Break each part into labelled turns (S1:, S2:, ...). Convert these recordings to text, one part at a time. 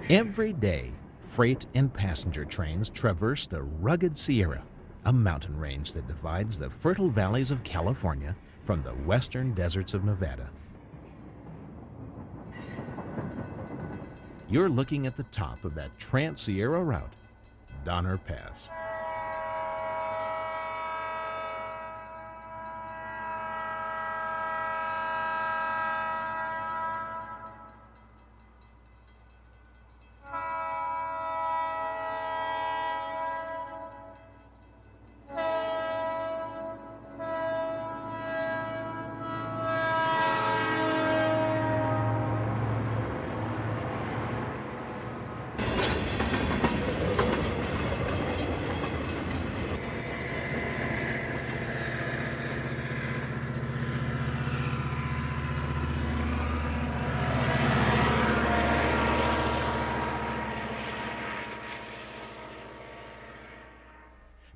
S1: Every day, freight and passenger trains traverse the rugged Sierra, a mountain range that divides the fertile valleys of California from the western deserts of Nevada. You're looking at the top of that Trans-Sierra route, Donner Pass.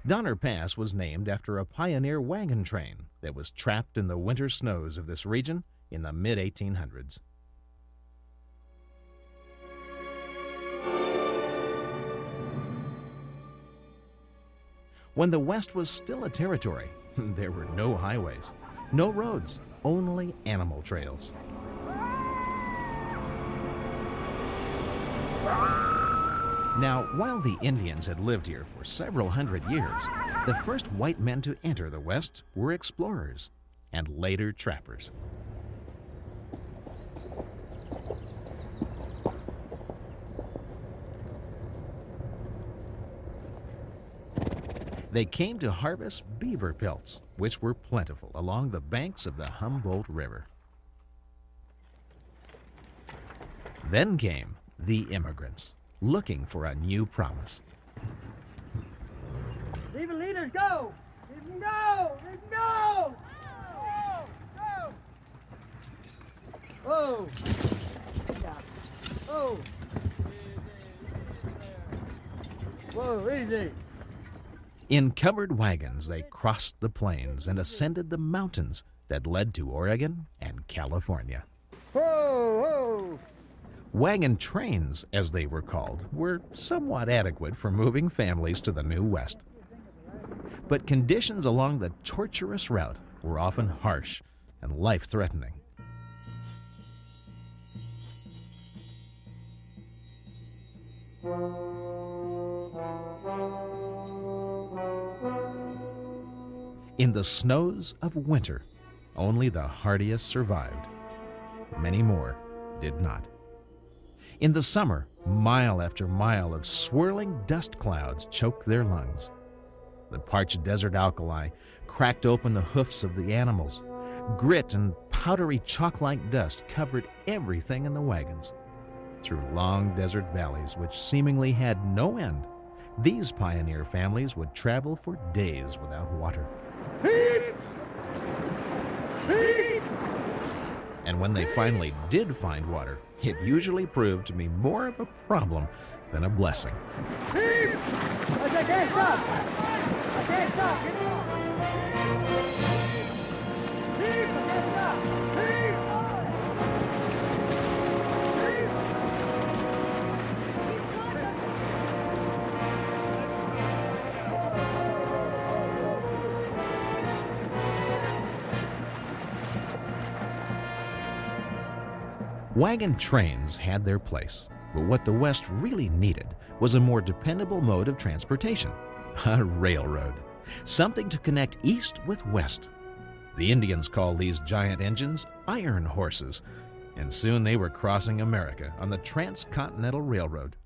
S1: Donner Pass was named after a pioneer wagon train that was trapped in the winter snows of this region in the mid-1800s. When the West was still a territory, there were no highways, no roads, only animal trails. Now, while the Indians had lived here for several hundred years, the first white men to enter the West were explorers and later trappers. They came to harvest beaver pelts, which were plentiful along the banks of the Humboldt River. Then came the immigrants, looking for a new promise.
S2: Leave the leaders go! Leave them go! Leave them go! Go! Go! Whoa! Whoa! Whoa, easy!
S1: In covered wagons, they crossed the plains and ascended the mountains that led to Oregon and California.
S2: Whoa! Whoa!
S1: Wagon trains, as they were called, were somewhat adequate for moving families to the New West. But conditions along the tortuous route were often harsh and life-threatening. In the snows of winter, only the hardiest survived. Many more did not. In the summer, mile after mile of swirling dust clouds choked their lungs. The parched desert alkali cracked open the hoofs of the animals. Grit and powdery chalk-like dust covered everything in the wagons. Through long desert valleys which seemingly had no end, these pioneer families would travel for days without water. And when they finally did find water, it usually proved to be more of a problem than a blessing.
S2: I can't stop! I can't stop! Get on! I can't stop!
S1: Wagon trains had their place, but what the West really needed was a more dependable mode of transportation, a railroad, something to connect east with west. The Indians called these giant engines iron horses, and soon they were crossing America on the Transcontinental Railroad.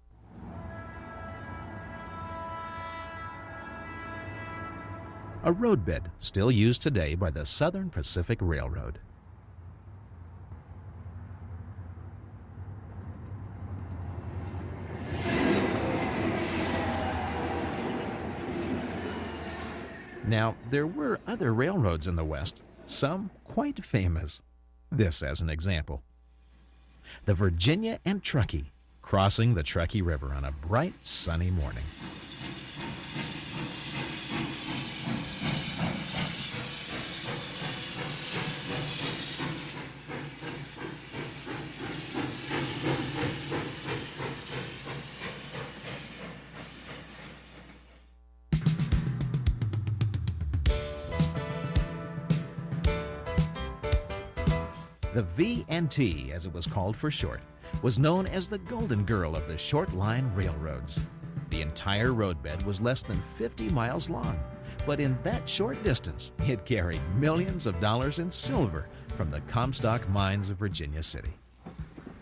S1: A roadbed still used today by the Southern Pacific Railroad. Now, there were other railroads in the West, some quite famous. This as an example. The Virginia and Truckee, crossing the Truckee River on a bright, sunny morning. The V&T, as it was called for short, was known as the Golden Girl of the short line railroads. The entire roadbed was less than 50 miles long, but in that short distance, it carried millions of dollars in silver from the Comstock mines of Virginia City.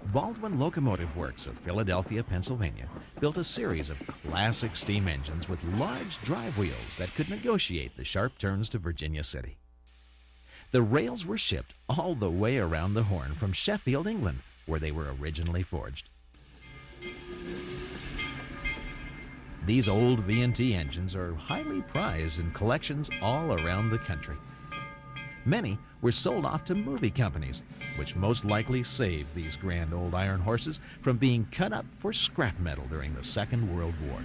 S1: Baldwin Locomotive Works of Philadelphia, Pennsylvania, built a series of classic steam engines with large drive wheels that could negotiate the sharp turns to Virginia City. The rails were shipped all the way around the Horn from Sheffield, England, where they were originally forged. These old V&T engines are highly prized in collections all around the country. Many were sold off to movie companies, which most likely saved these grand old iron horses from being cut up for scrap metal during the Second World War.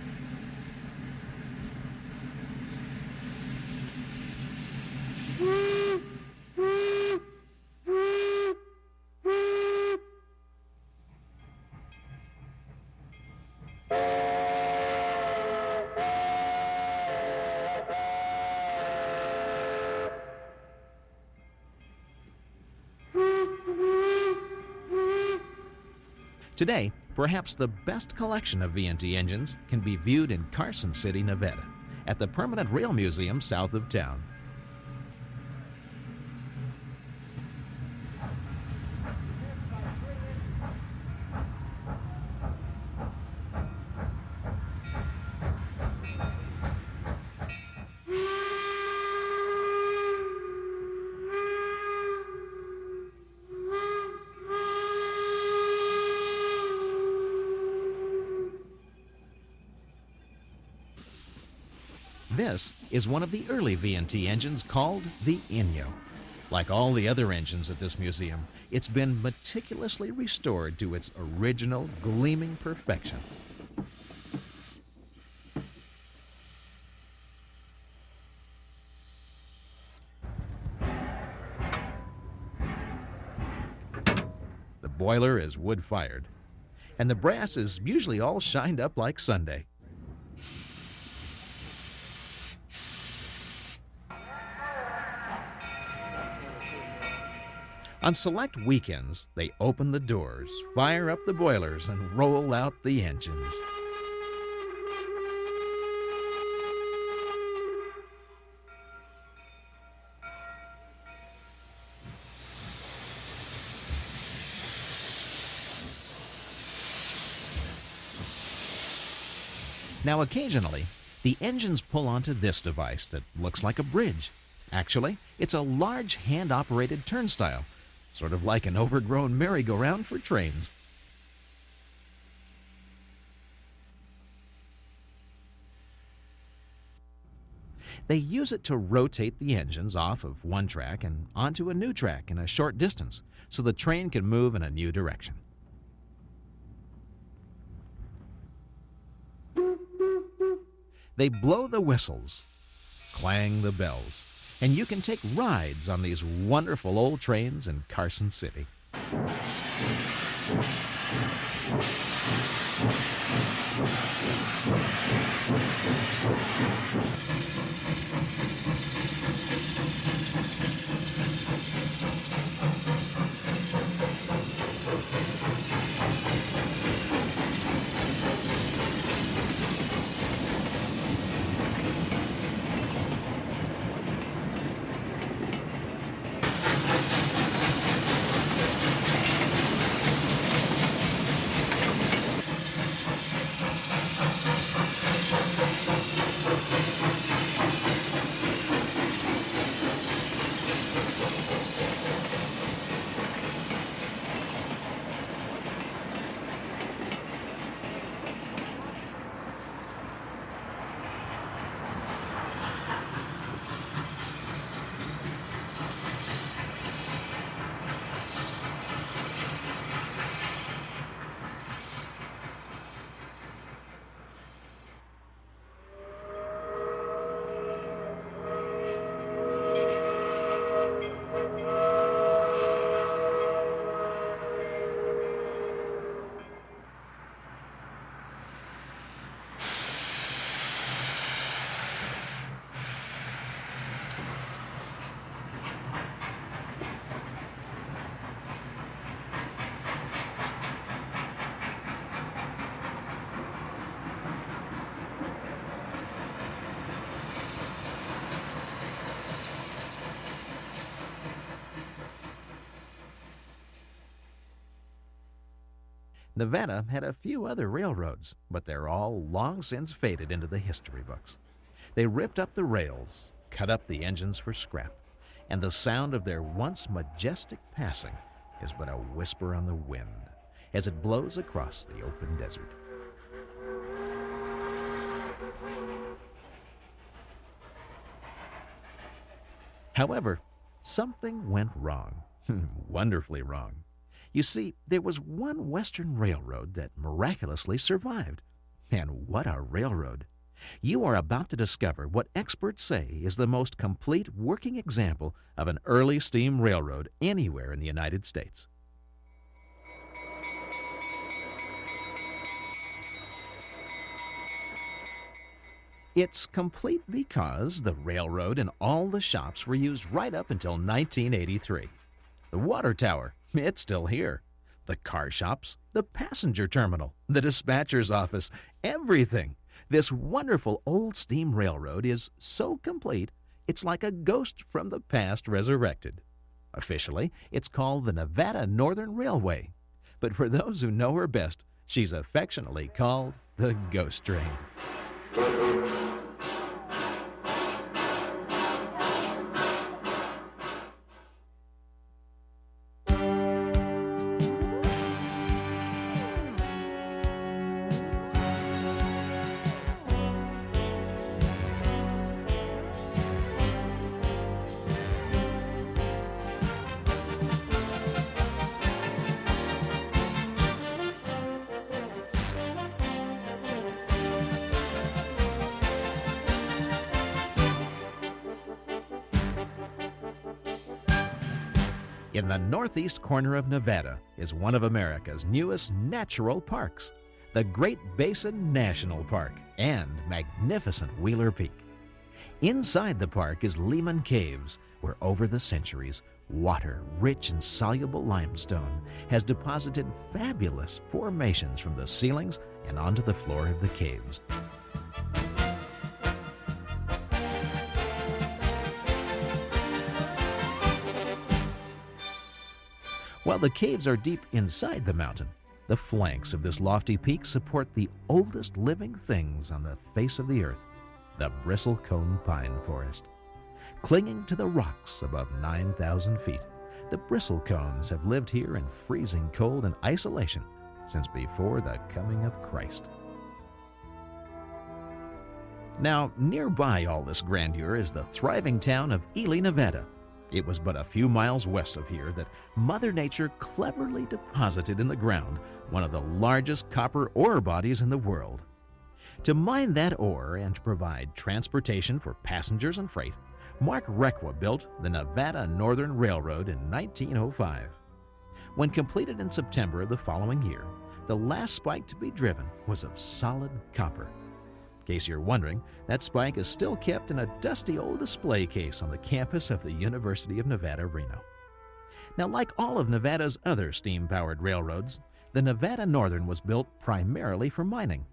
S1: Today, perhaps the best collection of V&T engines can be viewed in Carson City, Nevada, at the Permanent Rail Museum south of town. This is one of the early V&T engines called the Inyo. Like all the other engines at this museum, it's been meticulously restored to its original gleaming perfection. The boiler is wood-fired, and the brass is usually all shined up like Sunday. On select weekends, they open the doors, fire up the boilers, and roll out the engines. Now, occasionally, the engines pull onto this device that looks like a bridge. Actually, it's a large hand-operated turnstile, sort of like an overgrown merry-go-round for trains. They use it to rotate the engines off of one track and onto a new track in a short distance, so the train can move in a new direction. They blow the whistles, clang the bells, and you can take rides on these wonderful old trains in Carson City. Nevada had a few other railroads, but they're all long since faded into the history books. They ripped up the rails, cut up the engines for scrap, and the sound of their once majestic passing is but a whisper on the wind as it blows across the open desert. However, something went wrong, wonderfully wrong. You see, there was one Western railroad that miraculously survived. And what a railroad! You are about to discover what experts say is the most complete working example of an early steam railroad anywhere in the United States. It's complete because the railroad and all the shops were used right up until 1983. The water tower, it's still here. The car shops, the passenger terminal, the dispatcher's office, everything. This wonderful old steam railroad is so complete, it's like a ghost from the past resurrected. Officially, it's called the Nevada Northern Railway. But for those who know her best, she's affectionately called the Ghost Train. In the northeast corner of Nevada is one of America's newest natural parks, the Great Basin National Park and magnificent Wheeler Peak. Inside the park is Lehman Caves, where over the centuries, water, rich in soluble limestone, has deposited fabulous formations from the ceilings and onto the floor of the caves. While the caves are deep inside the mountain, the flanks of this lofty peak support the oldest living things on the face of the earth, the bristlecone pine forest. Clinging to the rocks above 9,000 feet, the bristlecones have lived here in freezing cold and isolation since before the coming of Christ. Now, nearby all this grandeur is the thriving town of Ely, Nevada. It was but a few miles west of here that Mother Nature cleverly deposited in the ground one of the largest copper ore bodies in the world. To mine that ore and to provide transportation for passengers and freight, Mark Requa built the Nevada Northern Railroad in 1905. When completed in September of the following year, the last spike to be driven was of solid copper. In case you're wondering, that spike is still kept in a dusty old display case on the campus of the University of Nevada, Reno. Now, like all of Nevada's other steam-powered railroads, the Nevada Northern was built primarily for mining,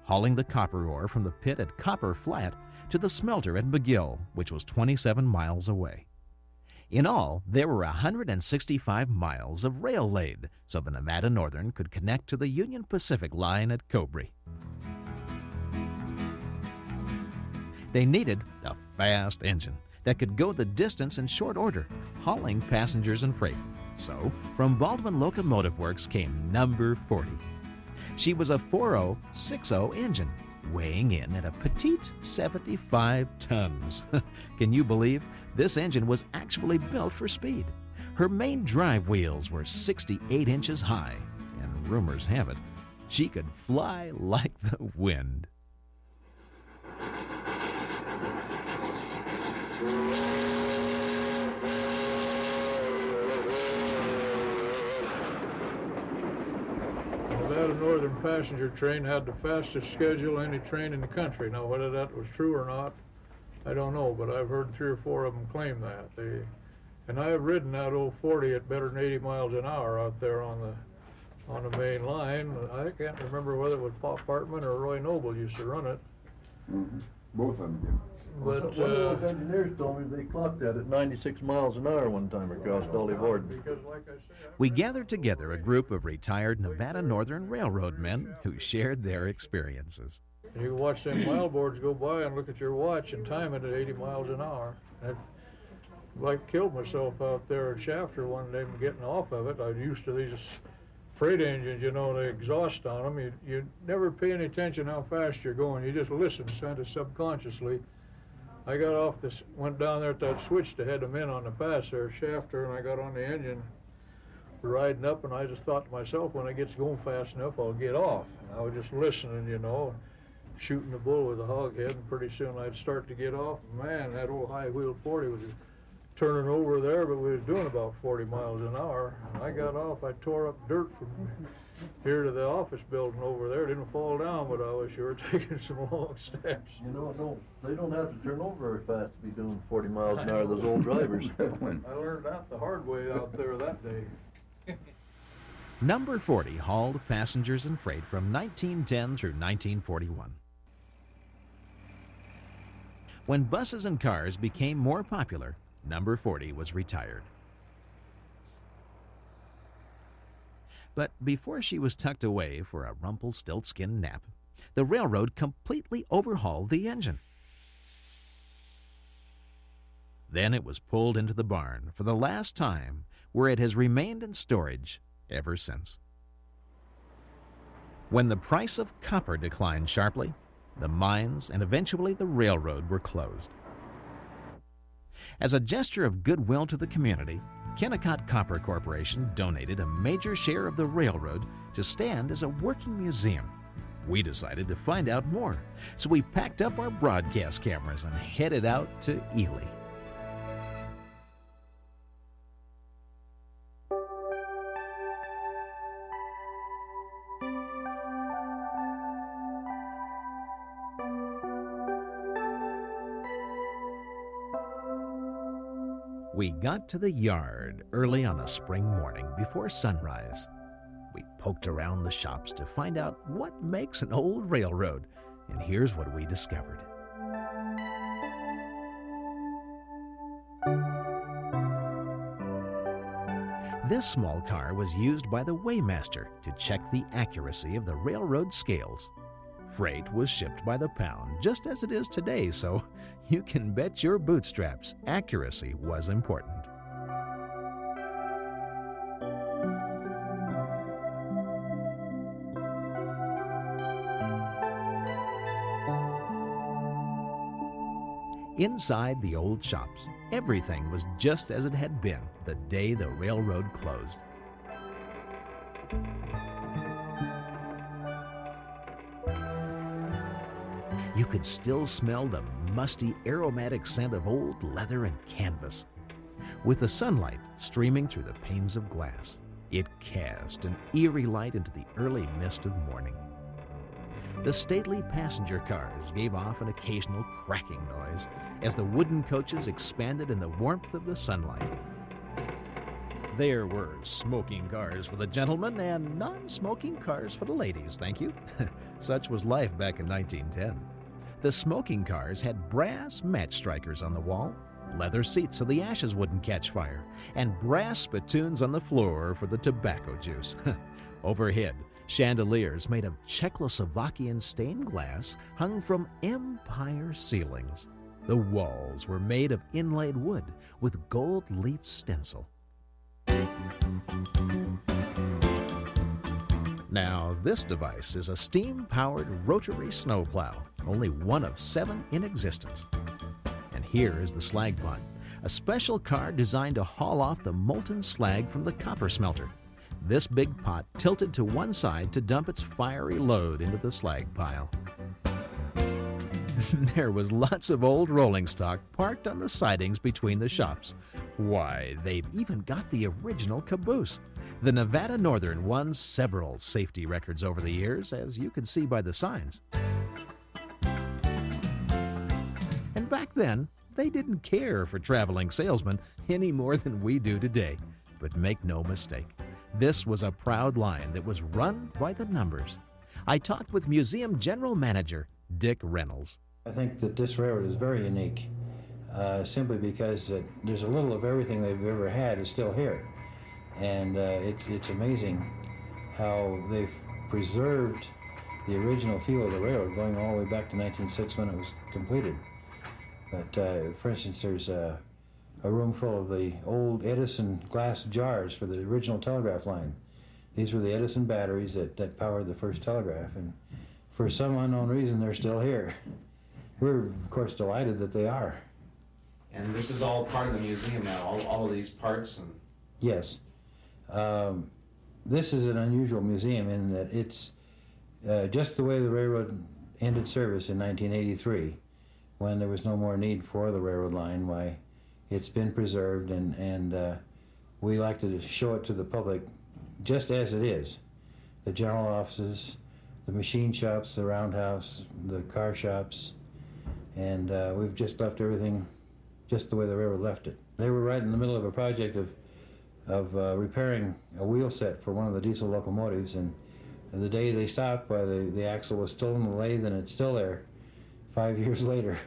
S1: hauling the copper ore from the pit at Copper Flat to the smelter at McGill, which was 27 miles away. In all, there were 165 miles of rail laid, so the Nevada Northern could connect to the Union Pacific line at Cobre. They needed a fast engine that could go the distance in short order, hauling passengers and freight. So, from Baldwin Locomotive Works came number 40. She was a 4060 engine, weighing in at a petite 75 tons. Can you believe? This engine was actually built for speed. Her main drive wheels were 68 inches high, and rumors have it, she could fly like the wind.
S3: Nevada Northern passenger train had the fastest schedule of any train in the country. Now, whether that was true or not, I don't know, but I've heard 3 or 4 of them claim that. And I have ridden that old 40 at better than 80 miles an hour out there on the main line. I can't remember whether it was Pop Hartman or Roy Noble used to run it.
S4: Mm-hmm. Both of them did.
S3: But
S4: One of those engineers told me they clocked that at 96 miles an hour one time across Dolly Borden.
S3: because, like I say,
S1: We gathered together a group of retired Nevada Northern Railroad men who shared their experiences.
S3: you watch them mile boards go by and look at your watch and time it at 80 miles an hour. That like killed myself out there at Shafter one day getting off of it. I was used to these freight engines, you know, the exhaust on them. You never pay any attention how fast you're going. You just listen kind of subconsciously. I got off this, went down there at that switch to head them in on the pass there, Shafter, and I got on the engine riding up, and I just thought to myself, when it gets going fast enough, I'll get off. And I was just listening, you know, shooting the bull with a hog head, and pretty soon I'd start to get off. Man, that old high-wheel 40 was turning over there, but we was doing about 40 miles an hour. And I got off, I tore up dirt from here to the office building over there. Didn't fall down, but I was sure taking some long steps.
S4: You know, they don't have to turn over very fast to be doing 40 miles an hour, those old drivers.
S3: I learned that the hard way out there that day.
S1: Number 40 hauled passengers and freight from 1910 through 1941. When buses and cars became more popular, Number 40 was retired. But before she was tucked away for a Rumpelstiltskin nap, the railroad completely overhauled the engine. Then it was pulled into the barn for the last time, where it has remained in storage ever since. When the price of copper declined sharply, the mines and eventually the railroad were closed. As a gesture of goodwill to the community, Kennecott Copper Corporation donated a major share of the railroad to stand as a working museum. We decided to find out more, so we packed up our broadcast cameras and headed out to Ely. We got to the yard early on a spring morning before sunrise. We poked around the shops to find out what makes an old railroad, and here's what we discovered. This small car was used by the weighmaster to check the accuracy of the railroad scales. Freight was shipped by the pound, just as it is today, so you can bet your bootstraps accuracy was important. Inside the old shops, everything was just as it had been the day the railroad closed. You could still smell the musty, aromatic scent of old leather and canvas. With the sunlight streaming through the panes of glass, it cast an eerie light into the early mist of morning. The stately passenger cars gave off an occasional cracking noise as the wooden coaches expanded in the warmth of the sunlight. There were smoking cars for the gentlemen and non-smoking cars for the ladies, thank you. Such was life back in 1910. The smoking cars had brass match strikers on the wall, leather seats so the ashes wouldn't catch fire, and brass spittoons on the floor for the tobacco juice. Overhead, chandeliers made of Czechoslovakian stained glass hung from empire ceilings. The walls were made of inlaid wood with gold leaf stencil. Now, this device is a steam-powered rotary snowplow, only one of 7 in existence. And here is the slag pot, a special car designed to haul off the molten slag from the copper smelter. This big pot tilted to one side to dump its fiery load into the slag pile. There was lots of old rolling stock parked on the sidings between the shops. Why, they've even got the original caboose. The Nevada Northern won several safety records over the years, as you can see by the signs. And back then, they didn't care for traveling salesmen any more than we do today. But make no mistake, this was a proud line that was run by the numbers. I talked with Museum General Manager Dick Reynolds.
S5: I think that this railroad is very unique, simply because there's a little of everything they've ever had is still here. And it's amazing how they've preserved the original feel of the railroad going all the way back to 1906 when it was completed. But for instance, there's a room full of the old Edison glass jars for the original telegraph line. These were the Edison batteries that powered the first telegraph, and for some unknown reason they're still here. We're of course delighted that they are.
S1: And this is all part of the museum now, all of these parts? And
S5: Yes. This is an unusual museum in that it's just the way the railroad ended service in 1983, when there was no more need for the railroad line. Why, it's been preserved, and we like to show it to the public just as it is. The general offices, the machine shops, the roundhouse, the car shops, and we've just left everything just the way the railroad left it. They were right in the middle of a project of repairing a wheel set for one of the diesel locomotives, and the day they stopped, the axle was still in the lathe, and it's still there 5 years later.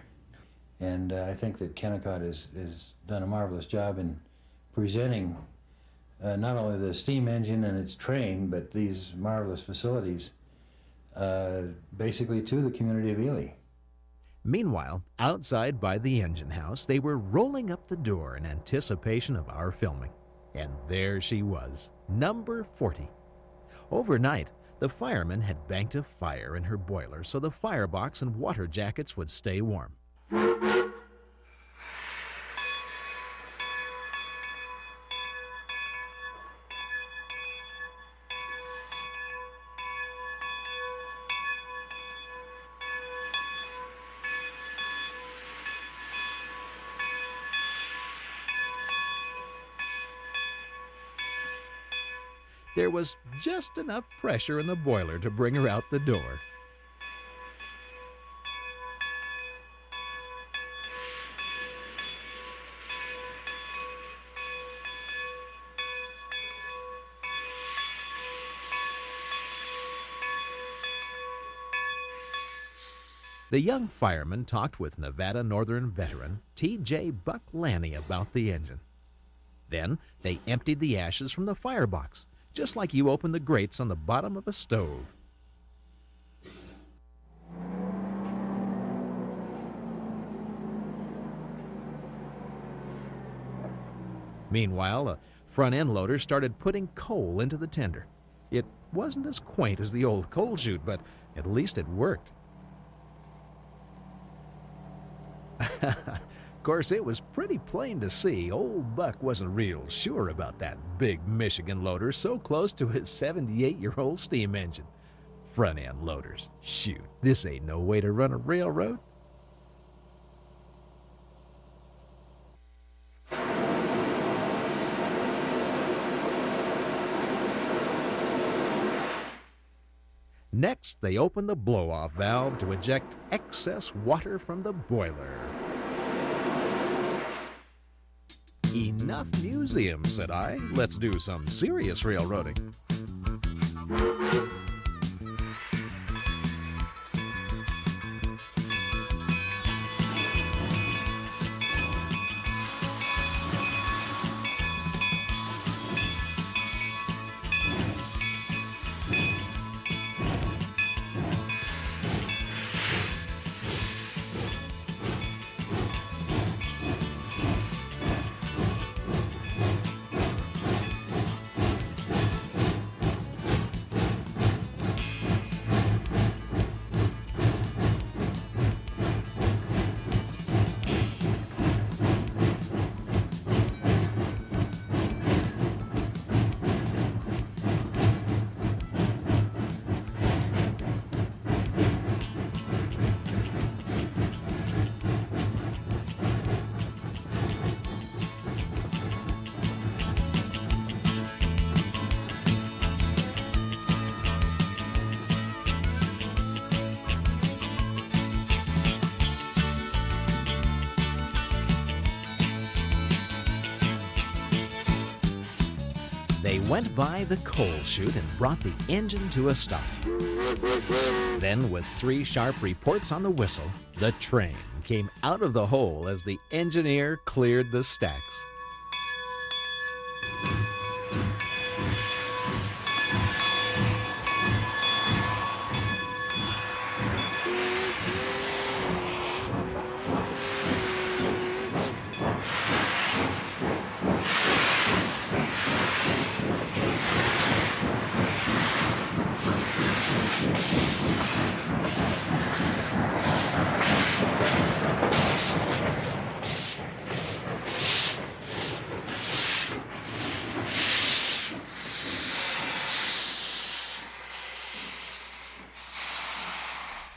S5: And I think that Kennecott has done a marvelous job in presenting not only the steam engine and its train, but these marvelous facilities basically to the community of Ely.
S1: meanwhile, outside by the engine house, they were rolling up the door in anticipation of our filming. And there she was, number 40. Overnight, the firemen had banked a fire in her boiler so the firebox and water jackets would stay warm. There was just enough pressure in the boiler to bring her out the door. The young fireman talked with Nevada Northern veteran T.J. Buck Lanny about the engine. Then they emptied the ashes from the firebox, just like you open the grates on the bottom of a stove. Meanwhile, a front-end loader started putting coal into the tender. It wasn't as quaint as the old coal chute, but at least it worked. Of course, it was pretty plain to see old Buck wasn't real sure about that big Michigan loader so close to his 78-year-old steam engine. Front-end loaders. Shoot, this ain't no way to run a railroad. Next, they opened the blow-off valve to eject excess water from the boiler. Enough museum, said I. Let's do some serious railroading. They went by the coal chute and brought the engine to a stop. Then, with 3 sharp reports on the whistle, the train came out of the hole as the engineer cleared the stacks.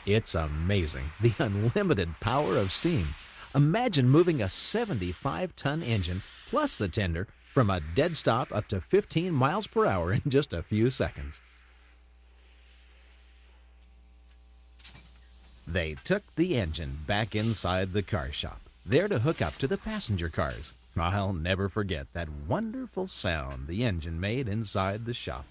S1: It's amazing, the unlimited power of steam. Imagine moving a 75-ton engine plus the tender from a dead stop up to 15 miles per hour in just a few seconds. They took the engine back inside the car shop, there to hook up to the passenger cars. I'll never forget that wonderful sound the engine made inside the shop.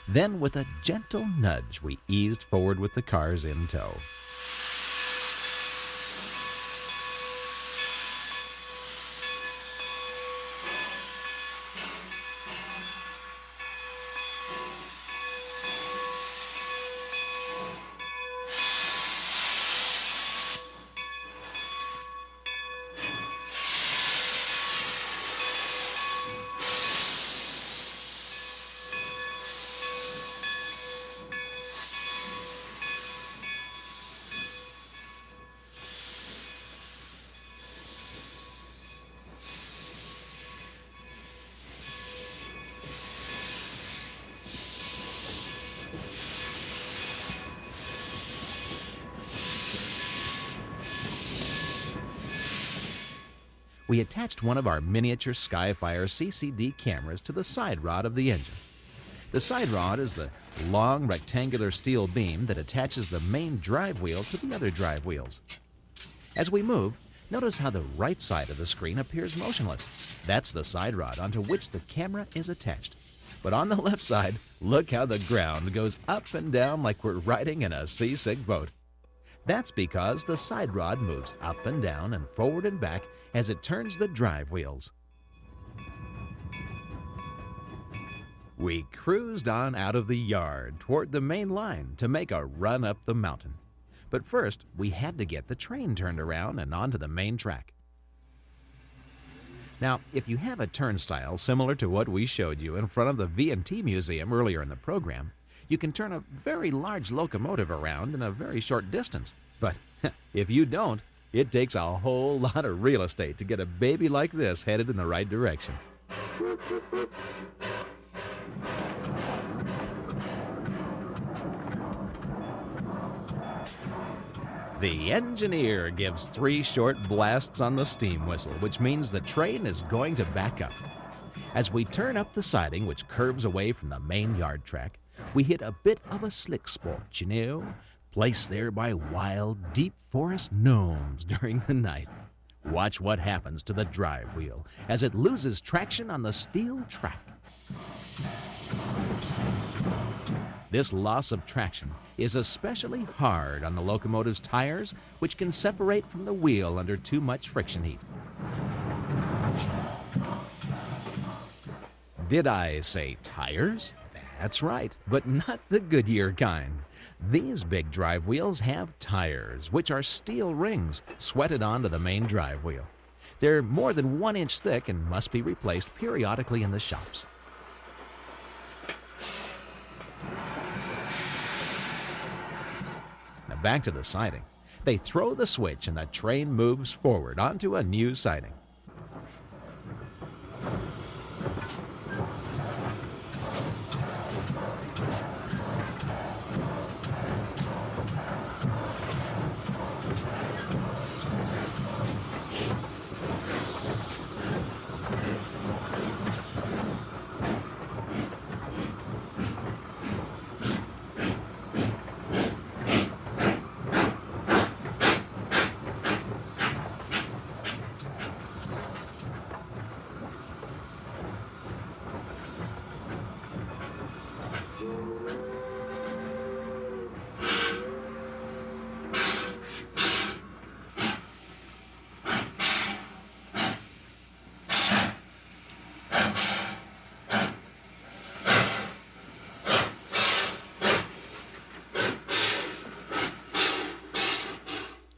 S1: Then, with a gentle nudge, we eased forward with the cars in tow. We attached one of our miniature Skyfire CCD cameras to the side rod of the engine. The side rod is the long rectangular steel beam that attaches the main drive wheel to the other drive wheels. As we move, notice how the right side of the screen appears motionless. That's the side rod onto which the camera is attached. But on the left side, look how the ground goes up and down like we're riding in a seasick boat. That's because the side rod moves up and down and forward and back as it turns the drive wheels. We cruised on out of the yard toward the main line to make a run up the mountain. But first, we had to get the train turned around and onto the main track. Now, if you have a turnstile similar to what we showed you in front of the V&T Museum earlier in the program, you can turn a very large locomotive around in a very short distance. But if you don't, it takes a whole lot of real estate to get a baby like this headed in the right direction. The engineer gives 3 short blasts on the steam whistle, which means the train is going to back up. As we turn up the siding, which curves away from the main yard track, we hit a bit of a slick spot, you know, placed there by wild, deep forest gnomes during the night. Watch what happens to the drive wheel as it loses traction on the steel track. This loss of traction is especially hard on the locomotive's tires, which can separate from the wheel under too much friction heat. Did I say tires? That's right, but not the Goodyear kind. These big drive wheels have tires, which are steel rings sweated onto the main drive wheel. They're more than 1 inch thick and must be replaced periodically in the shops. Now back to the siding. They throw the switch and the train moves forward onto a new siding.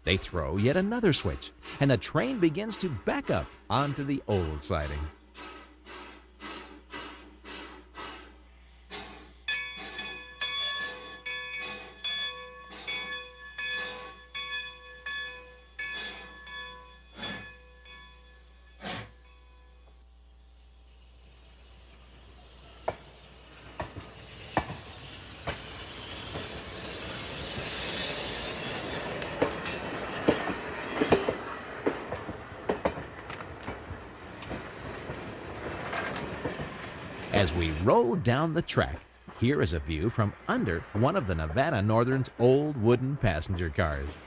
S1: They throw yet another switch, and the train begins to back up onto the old siding. As we roll down the track, here is a view from under one of the Nevada Northern's old wooden passenger cars.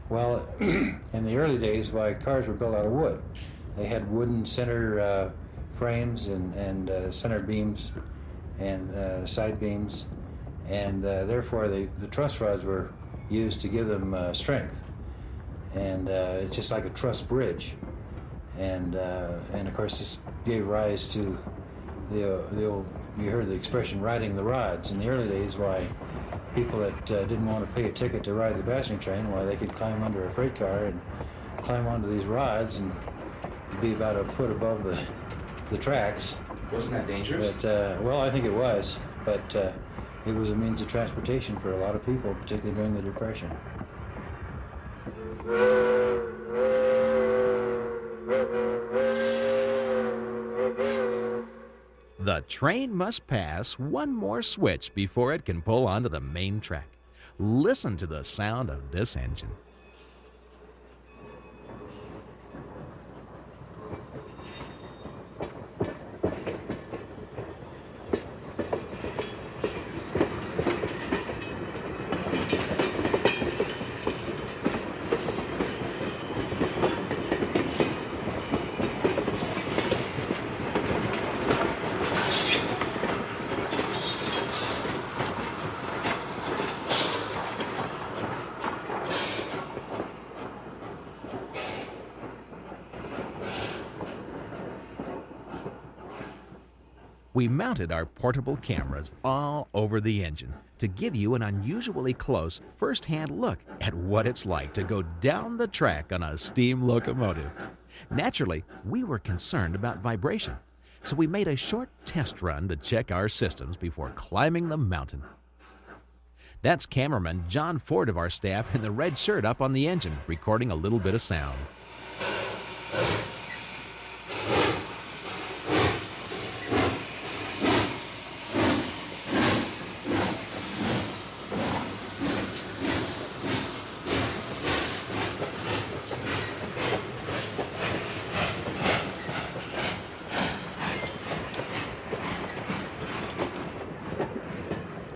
S5: Well, in the early days, cars were built out of wood. They had wooden center frames and center beams and side beams, and therefore the truss rods were used to give them strength. And it's just like a truss bridge. And of course this gave rise to the old, you heard the expression, riding the rods. In the early days, why people that didn't want to pay a ticket to ride the passenger train, why they could climb under a freight car and climb onto these rods and be about a foot above the tracks.
S6: Wasn't that dangerous?
S5: But, well, I think it was, but it was a means of transportation for a lot of people, particularly during the Depression.
S1: The train must pass one more switch before it can pull onto the main track. Listen to the sound of this engine. We mounted our portable cameras all over the engine to give you an unusually close, first-hand look at what it's like to go down the track on a steam locomotive. Naturally, we were concerned about vibration, so we made a short test run to check our systems before climbing the mountain. That's cameraman John Ford of our staff in the red shirt up on the engine, recording a little bit of sound.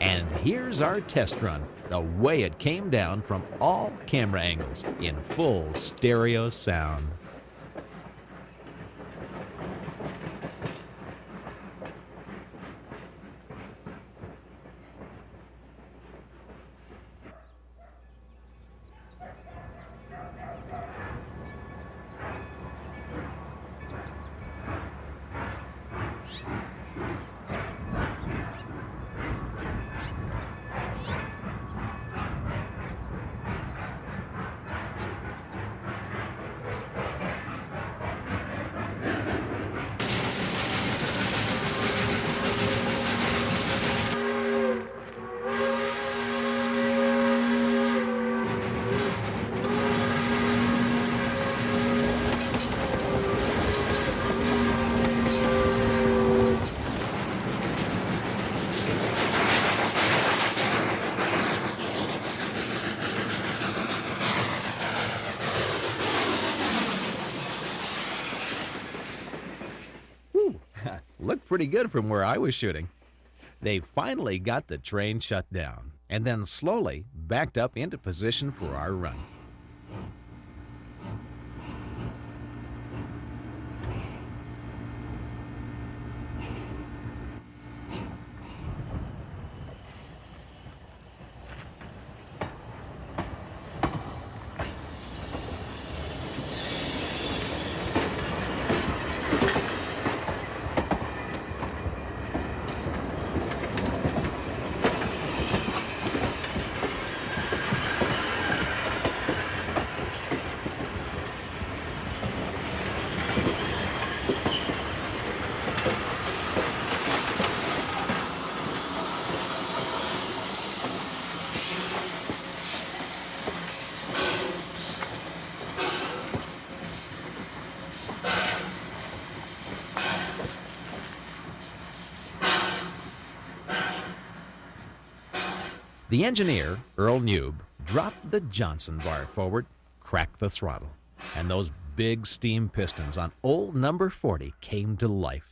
S1: And here's our test run, the way it came down from all camera angles in full stereo sound. Looked pretty good from where I was shooting. They finally got the train shut down and then slowly backed up into position for our run. The engineer, Earl Newb, dropped the Johnson bar forward, cracked the throttle, and those big steam pistons on old number 40 came to life.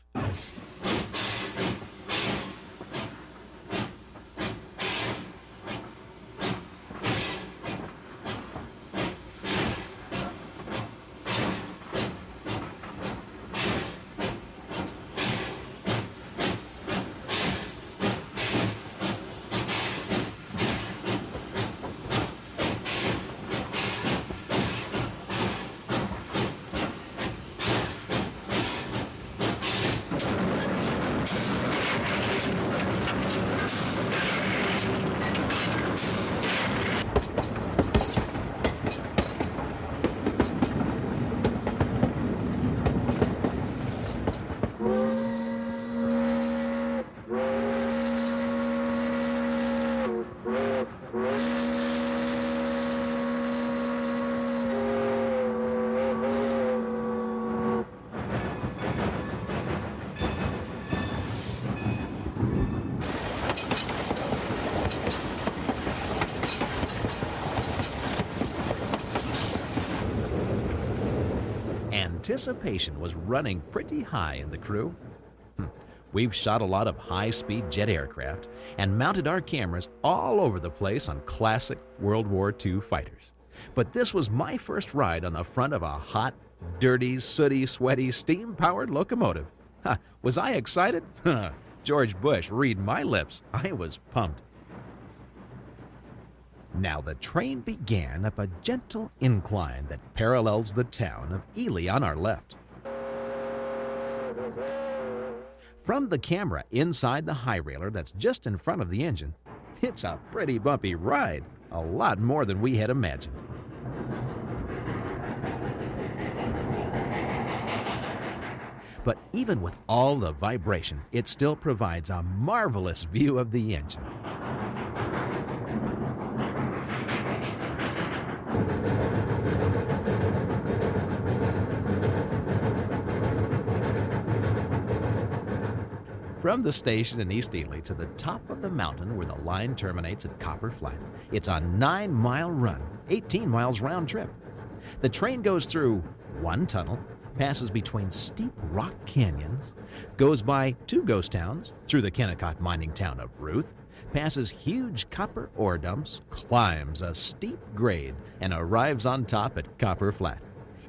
S1: Anticipation was running pretty high in the crew. We've shot a lot of high-speed jet aircraft and mounted our cameras all over the place on classic World War II fighters. But this was my first ride on the front of a hot, dirty, sooty, sweaty, steam-powered locomotive. Was I excited? George Bush, read my lips. I was pumped. Now the train began up a gentle incline that parallels the town of Ely on our left. From the camera inside the high railer that's just in front of the engine, it's a pretty bumpy ride, a lot more than we had imagined. But even with all the vibration, it still provides a marvelous view of the engine. From the station in East Ely to the top of the mountain where the line terminates at Copper Flat, it's a 9-mile run, 18 miles round trip. The train goes through one tunnel, passes between steep rock canyons, goes by 2 ghost towns, through the Kennecott mining town of Ruth, passes huge copper ore dumps, climbs a steep grade, and arrives on top at Copper Flat.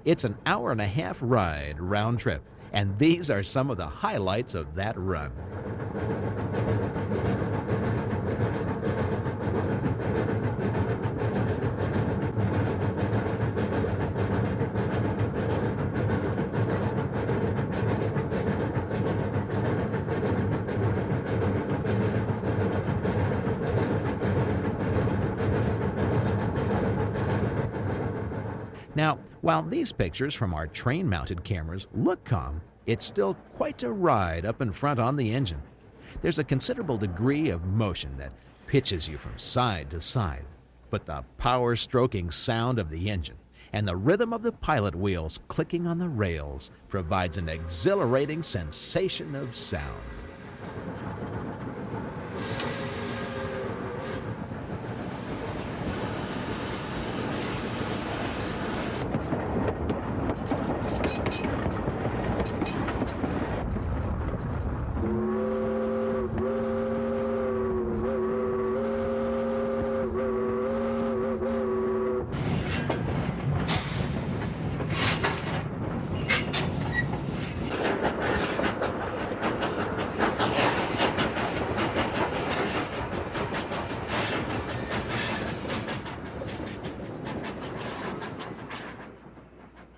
S1: It's an hour-and-a-half ride round trip, and these are some of the highlights of that run. Now, while these pictures from our train-mounted cameras look calm, it's still quite a ride up in front on the engine. There's a considerable degree of motion that pitches you from side to side, but the power-stroking sound of the engine and the rhythm of the pilot wheels clicking on the rails provides an exhilarating sensation of sound.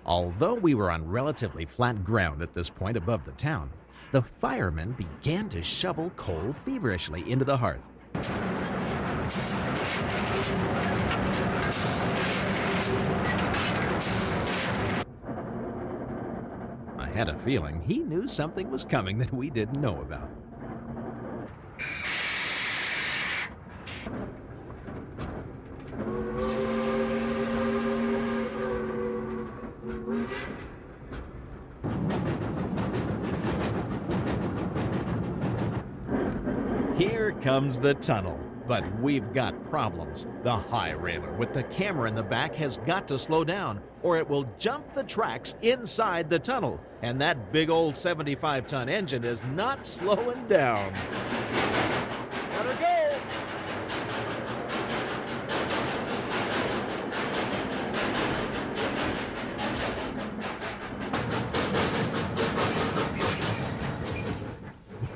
S1: Although we were on relatively flat ground at this point above the town, the firemen began to shovel coal feverishly into the hearth. I had a feeling he knew something was coming that we didn't know about. Here comes the tunnel, But we've got problems. The high railer with the camera in the back has got to slow down, or it will jump the tracks inside the tunnel. And that big old 75-ton engine is not slowing down. Let her go!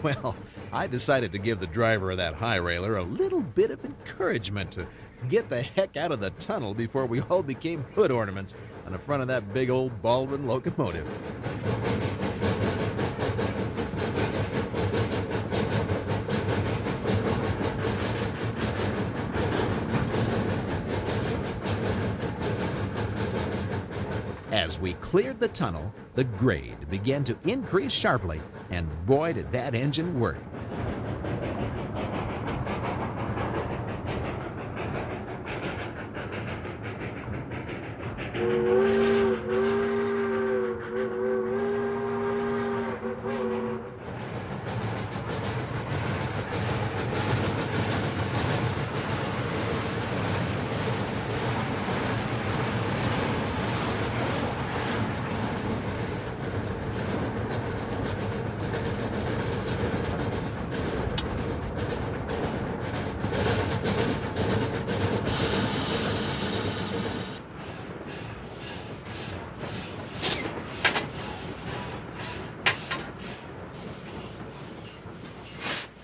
S1: Well, I decided to give the driver of that high railer a little bit of encouragement to get the heck out of the tunnel before we all became hood ornaments on the front of that big old Baldwin locomotive. As we cleared the tunnel, the grade began to increase sharply, and boy, did that engine work.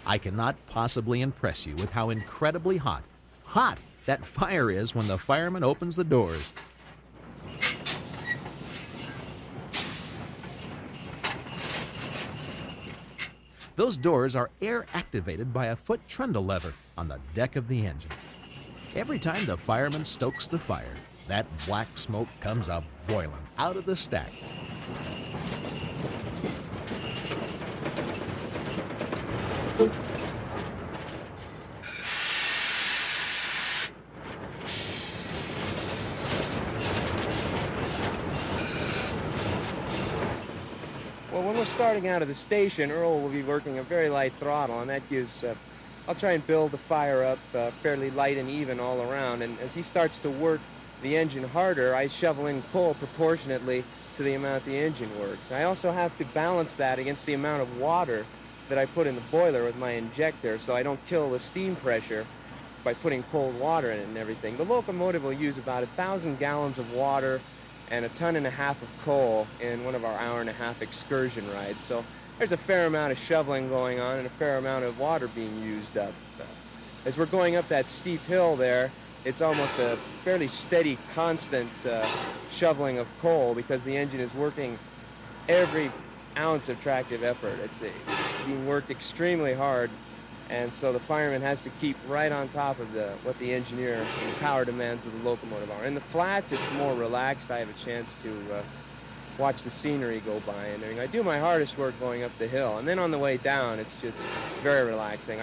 S1: I cannot possibly impress you with how incredibly hot that fire is when the fireman opens the doors. Those doors are air-activated by a foot trundle lever on the deck of the engine. Every time the fireman stokes the fire, that black smoke comes up boiling out of the stack.
S6: Well, when we're starting out of the station, Earl will be working a very light throttle, and that gives, I'll try and build the fire up fairly light and even all around, and as he starts to work the engine harder, I shovel in coal proportionately to the amount the engine works. I also have to balance that against the amount of water that I put in the boiler with my injector, so I don't kill the steam pressure by putting cold water in it and everything. The locomotive will use about 1,000 gallons of water and 1.5 tons of coal in one of our hour-and-a-half excursion rides. So there's a fair amount of shoveling going on and a fair amount of water being used up. As we're going up that steep hill there, it's almost a fairly steady, constant shoveling of coal because the engine is working every ounce of tractive effort. It's being worked extremely hard, and so the fireman has to keep right on top of what the engineer and power demands of the locomotive are. In the flats, it's more relaxed. I have a chance to watch the scenery go by and everything. I do my hardest work going up the hill, and then on the way down, it's just very relaxing.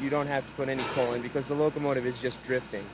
S6: You don't have to put any coal in because the locomotive is just drifting.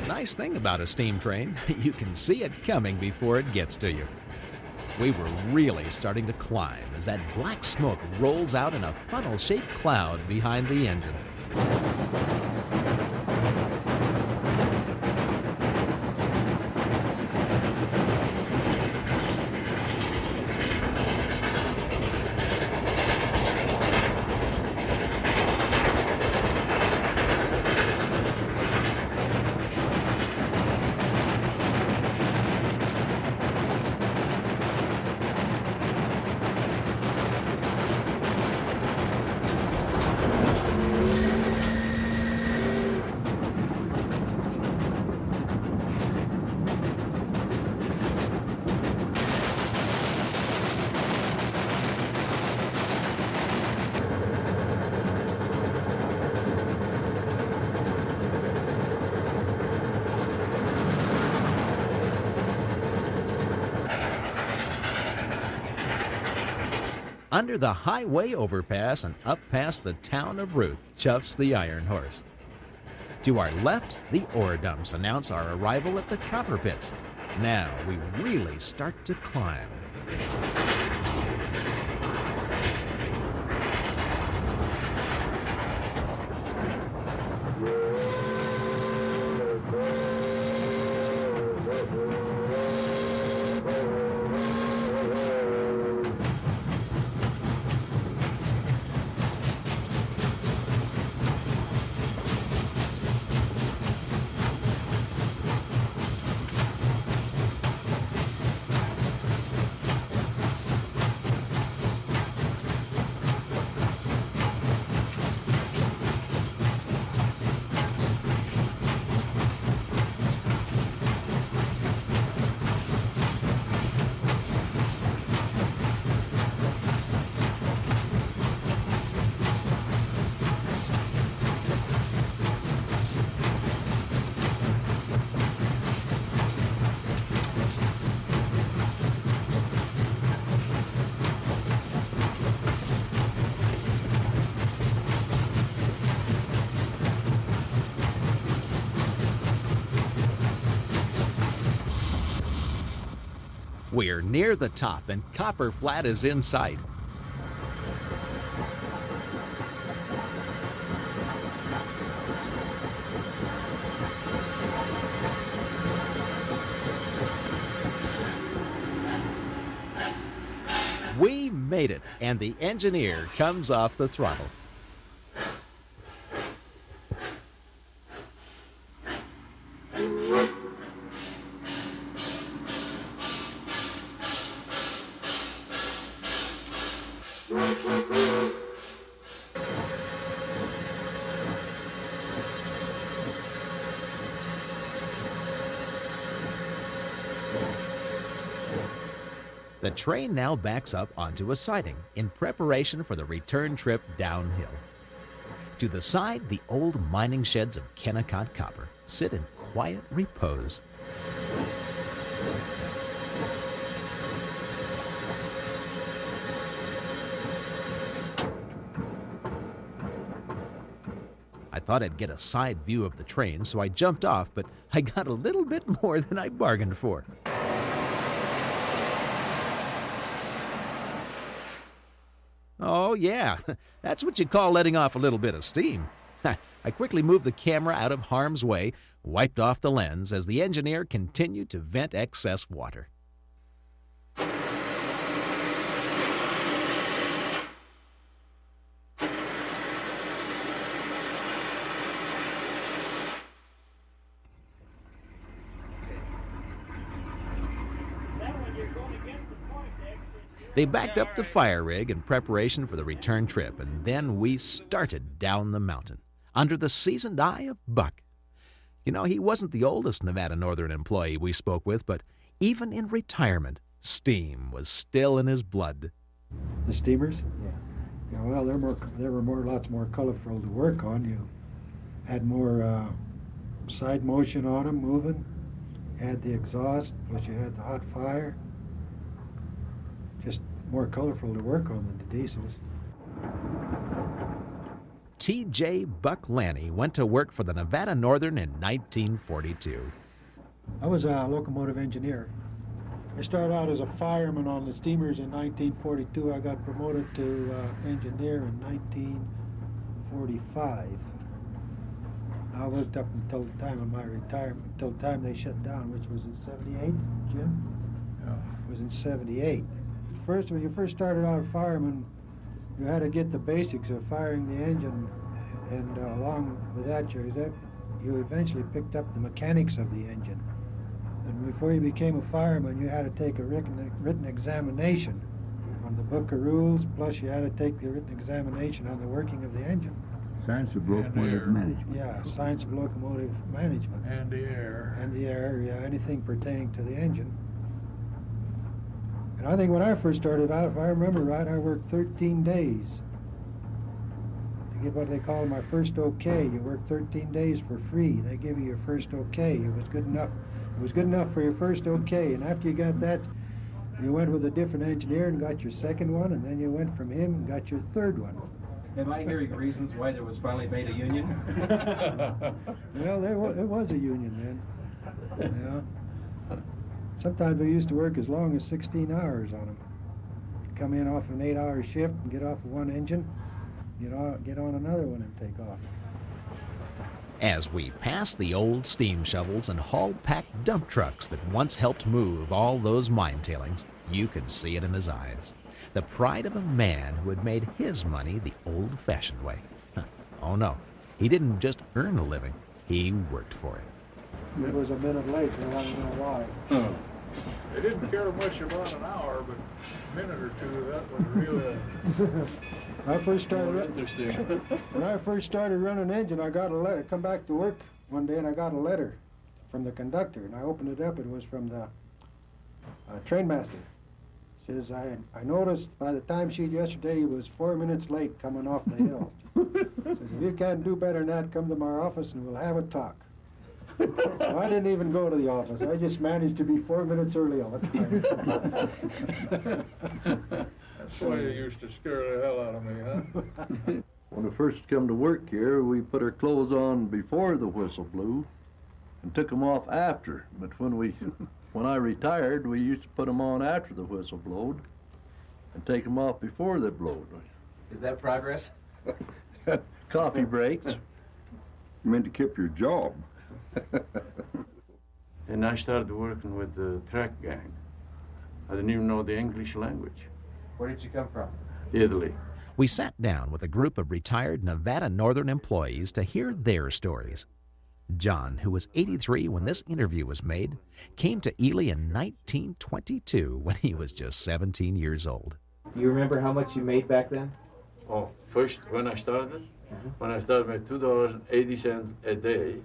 S1: Nice thing about a steam train, you can see it coming before it gets to you. We were really starting to climb as that black smoke rolls out in a funnel-shaped cloud behind the engine. Under the highway overpass and up past the town of Ruth chuffs the iron horse. To our left, the ore dumps announce our arrival at the copper pits. Now we really start to climb. We're near the top and Copper Flat is in sight. We made it, and the engineer comes off the throttle. The train now backs up onto a siding in preparation for the return trip downhill. To the side, the old mining sheds of Kennecott Copper sit in quiet repose. I thought I'd get a side view of the train, so I jumped off, but I got a little bit more than I bargained for. Oh, yeah, that's what you call letting off a little bit of steam. I quickly moved the camera out of harm's way, wiped off the lens as the engineer continued to vent excess water. They backed up the fire rig in preparation for the return trip, and then we started down the mountain, under the seasoned eye of Buck. You know, he wasn't the oldest Nevada Northern employee we spoke with, but even in retirement, steam was still in his blood.
S7: The steamers? Yeah, well, they were lots more colorful to work on. You had more side motion on them, moving. Had the exhaust, plus you had the hot fire. Just more colorful to work on than the diesels.
S1: T.J. Buck Lanny went to work for the Nevada Northern in 1942.
S7: I was a locomotive engineer. I started out as a fireman on the steamers in 1942. I got promoted to engineer in 1945. I worked up until the time of my retirement, until the time they shut down, which was in 78, Jim?
S3: Yeah.
S7: It was in 78. First, when you first started out a fireman, you had to get the basics of firing the engine, and along with that, you eventually picked up the mechanics of the engine. And before you became a fireman, you had to take a written examination on the book of rules, plus you had to take the written examination on the working of the engine.
S8: Science of locomotive management.
S7: Yeah, science of locomotive management.
S3: And the air.
S7: And the air, yeah, anything pertaining to the engine. And I think when I first started out, if I remember right, I worked 13 days to get what they call my first okay. You work 13 days for free. They give you your first okay. It was good enough. It was good enough for your first okay. And after you got that You went with a different engineer and got your second one, and then you went from him and got your third one.
S5: Am I hearing reasons why there was finally made a union?
S7: Well, it was a union then. Yeah. Sometimes we used to work as long as 16 hours on them. Come in off an 8-hour shift and get off of one engine, get on another one and take off.
S1: As we pass the old steam shovels and haul-packed dump trucks that once helped move all those mine tailings, you could see it in his eyes. The pride of a man who had made his money the old-fashioned way. Oh no, he didn't just earn a living, he worked for it.
S7: It was a minute late, so I want to know why.
S3: They didn't care much about an hour, but a minute or two, that was really...
S7: When I first started
S4: Interesting.
S7: running engine, I got a letter. Come back to work one day, and I got a letter from the conductor, and I opened it up. It was from the trainmaster. Says, I noticed by the timesheet yesterday he was 4 minutes late coming off the hill. Says, if you can't do better than that, come to my office and we'll have a talk. So I didn't even go to the office. I just managed to be 4 minutes early all the time.
S3: That's why you used to scare the hell out of me, huh?
S4: When we first come to work here, we put our clothes on before the whistle blew and took them off after. But when I retired, we used to put them on after the whistle blowed and take them off before they blowed.
S5: Is that progress?
S4: Coffee breaks.
S8: You meant to keep your job.
S9: And I started working with the track gang. I didn't even know the English language.
S5: Where did you come from?
S9: Italy.
S1: We sat down with a group of retired Nevada Northern employees to hear their stories. John, who was 83 when this interview was made, came to Ely in 1922 when he was just 17 years old.
S5: Do you remember how much you made back then?
S9: Oh, first when I started? When I started with $2.80 a day,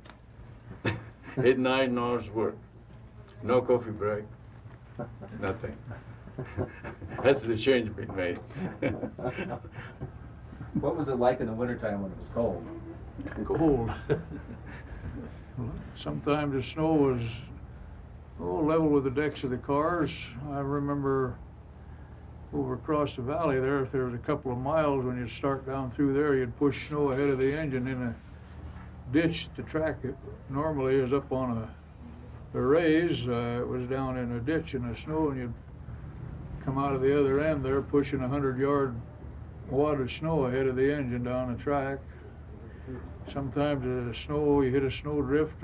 S9: 9 hours work, no coffee break, nothing. That's the change been made.
S5: What was it like in the wintertime when it was cold?
S3: Cold. Sometimes the snow was level with the decks of the cars. I remember over across the valley there, if there was a couple of miles, when you'd start down through there, you'd push snow ahead of the engine in a ditch. The track it normally is up on a raise. It was down in a ditch in the snow, and you'd come out of the other end there pushing 100-yard wad of snow ahead of the engine down the track. Sometimes the snow, you hit a snow drift,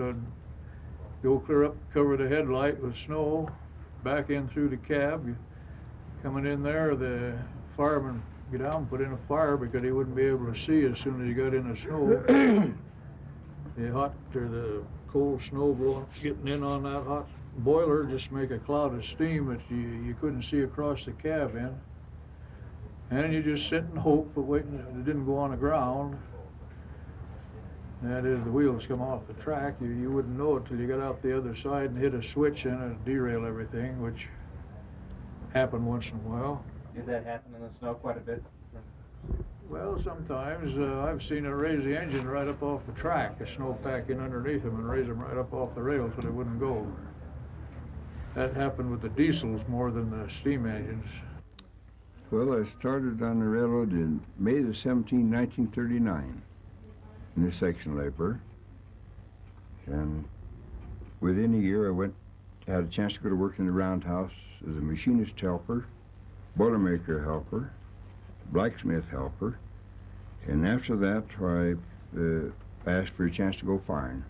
S3: go clear up, cover the headlight with snow, back in through the cab. Coming in there, the fireman get out and put in a fire because he wouldn't be able to see as soon as he got in the snow. The cold snow blowing, getting in on that hot boiler just make a cloud of steam that you couldn't see across the cab in. And you just sit and hope, but waiting, it didn't go on the ground. That is, the wheels come off the track. You wouldn't know it till you got out the other side and hit a switch and it'd derail everything, which happened once in a while.
S5: Did that happen in the snow quite a bit?
S3: Well, sometimes I've seen it raise the engine right up off the track, a snowpack in underneath them, and raise them right up off the rails so they wouldn't go. That happened with the diesels more than the steam engines.
S8: Well, I started on the railroad in May the 17th, 1939 in the section labor. And within a year I had a chance to go to work in the roundhouse as a machinist helper, boilermaker helper, blacksmith helper, and after that I asked for a chance to go firing.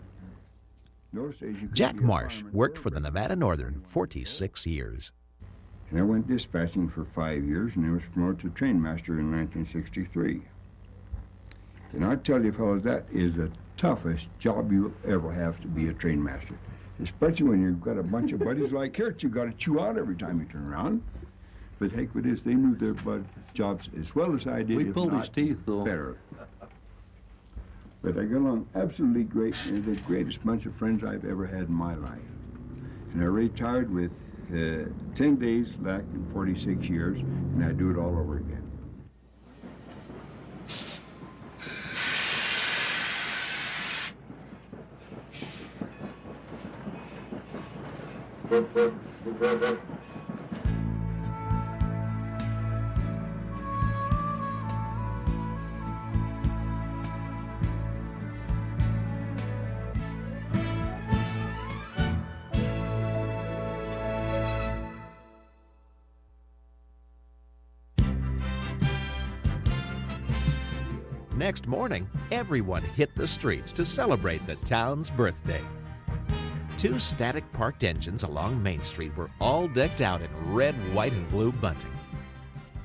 S1: Jack Marsh worked for the Nevada Northern 46 years.
S8: And I went dispatching for 5 years, and I was promoted to trainmaster in 1963. And I tell you fellows, that is the toughest job you'll ever have, to be a trainmaster. Especially when you've got a bunch of buddies like here that you've got to chew out every time you turn around. But heck with this, they knew their jobs as well as I did.
S4: We pulled his teeth, though.
S8: Better. But I got along absolutely great. They're the greatest bunch of friends I've ever had in my life. And I retired with 10 days back in 46 years, and I do it all over again.
S1: Next morning, everyone hit the streets to celebrate the town's birthday. 2 static parked engines along Main Street were all decked out in red, white, and blue bunting.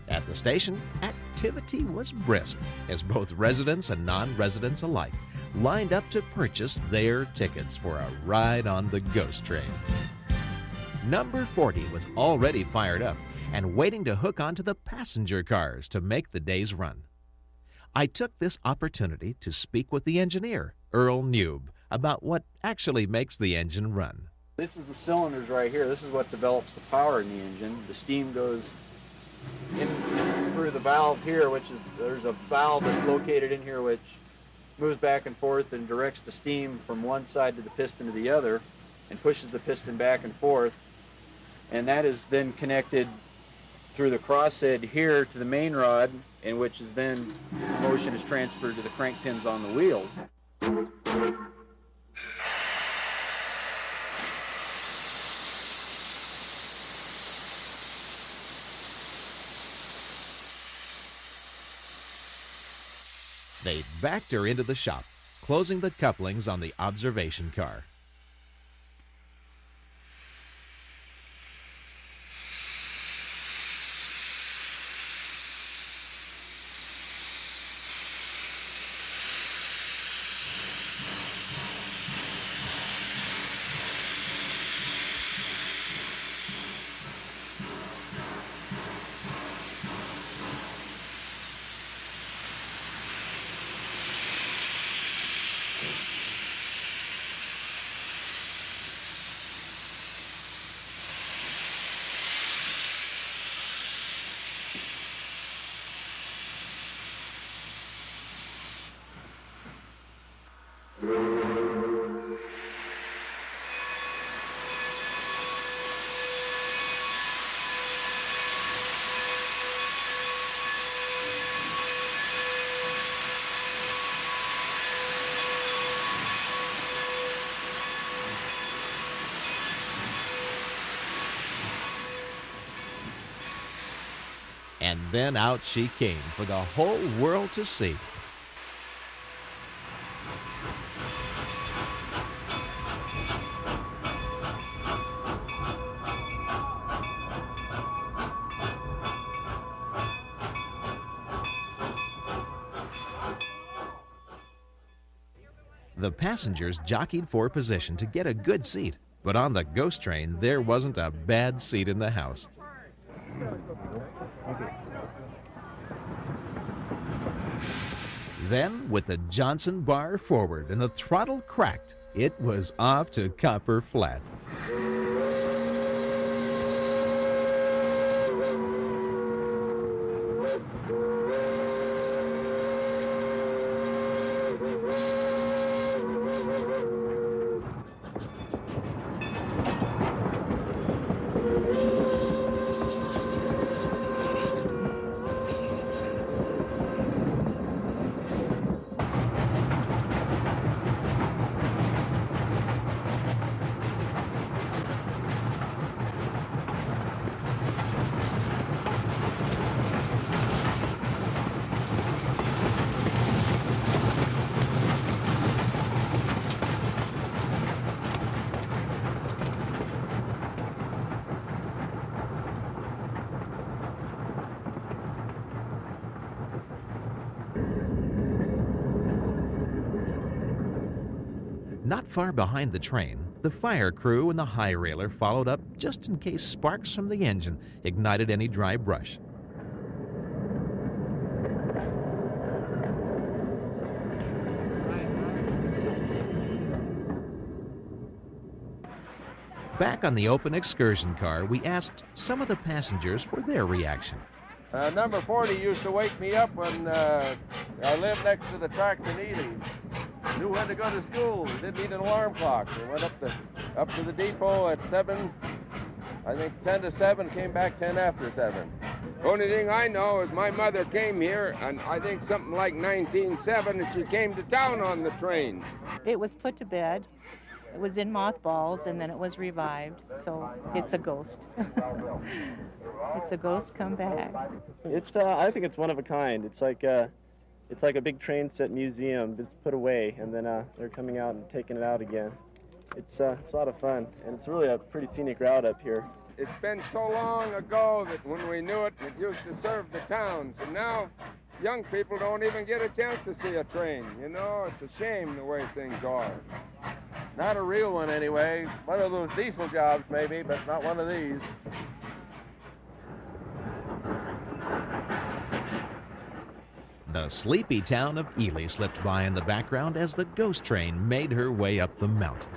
S1: At the station, activity was brisk as both residents and non-residents alike lined up to purchase their tickets for a ride on the ghost train. Number 40 was already fired up and waiting to hook onto the passenger cars to make the day's run. I took this opportunity to speak with the engineer, Earl Newb, about what actually makes the engine run.
S10: This is the cylinders right here. This is what develops the power in the engine. The steam goes in through the valve here, there's a valve that's located in here which moves back and forth and directs the steam from one side to the piston to the other and pushes the piston back and forth. And that is then connected through the crosshead here to the main rod, in which is then motion is transferred to the crank pins on the wheels.
S1: They backed her into the shop, closing the couplings on the observation car. And then out she came for the whole world to see. The passengers jockeyed for position to get a good seat, but on the ghost train, there wasn't a bad seat in the house. Then, with the Johnson bar forward and the throttle cracked, it was off to Copper Flat. Not far behind the train, the fire crew and the high railer followed up just in case sparks from the engine ignited any dry brush. Back on the open excursion car, we asked some of the passengers for their reaction.
S11: Number 40 used to wake me up when I lived next to the tracks in Ely. Knew when to go to school. Didn't need an alarm clock. We went up to the depot at 7, I think 10 to 7, came back 10 after 7.
S12: Only thing I know is my mother came here, and I think something like 1907, and she came to town on the train.
S13: It was put to bed. It was in mothballs, and then it was revived. So it's a ghost. It's a ghost come back.
S14: It's I think it's one of a kind. It's like it's like a big train set museum, just put away, and then they're coming out and taking it out again. It's a lot of fun, and it's really a pretty scenic route up here.
S12: It's been so long ago that when we knew it, it used to serve the towns, and now young people don't even get a chance to see a train. You know, it's a shame the way things are.
S11: Not a real one anyway. One of those diesel jobs maybe, but not one of these.
S1: The sleepy town of Ely slipped by in the background as the ghost train made her way up the mountain.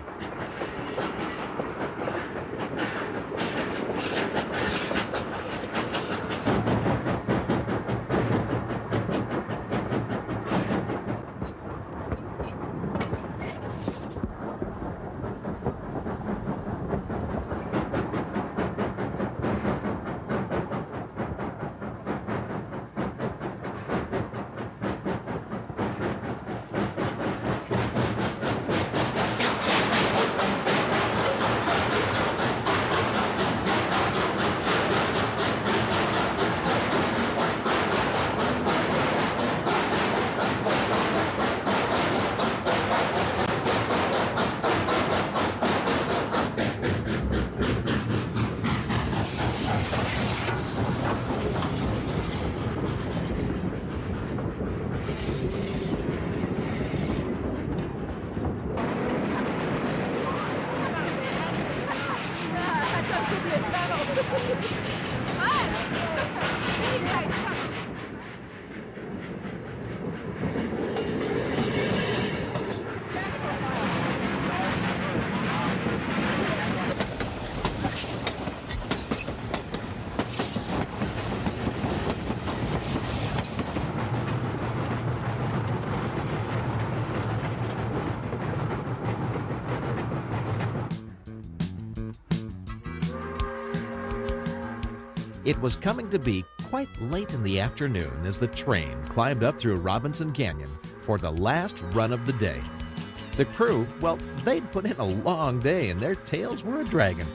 S1: It was coming to be quite late in the afternoon as the train climbed up through Robinson Canyon for the last run of the day. The crew, well, they'd put in a long day and their tails were a dragging.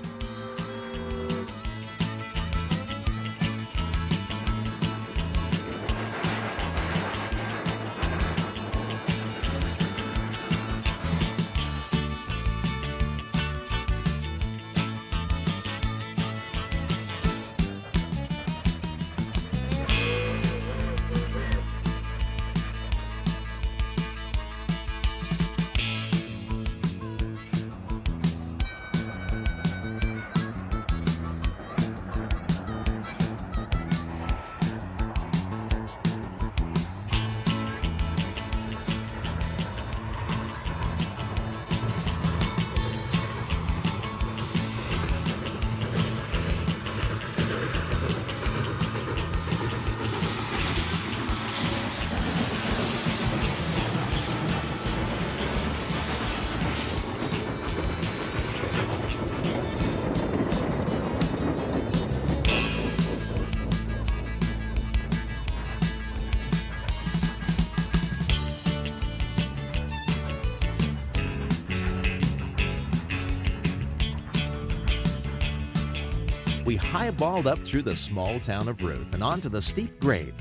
S1: We highballed up through the small town of Ruth and onto the steep grade.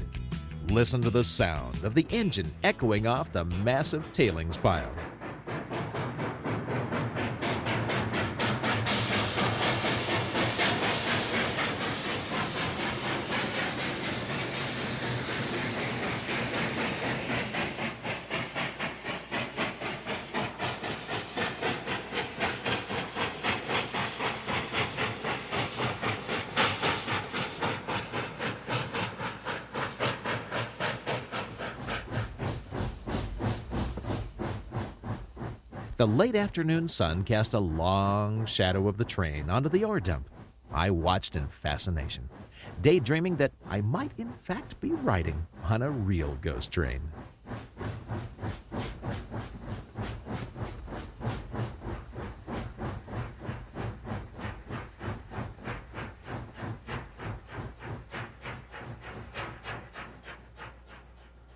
S1: Listen to the sound of the engine echoing off the massive tailings pile. The late afternoon sun cast a long shadow of the train onto the ore dump. I watched in fascination, daydreaming that I might in fact be riding on a real ghost train.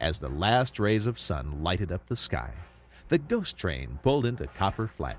S1: As the last rays of sun lighted up the sky, the ghost train pulled into Copper Flat.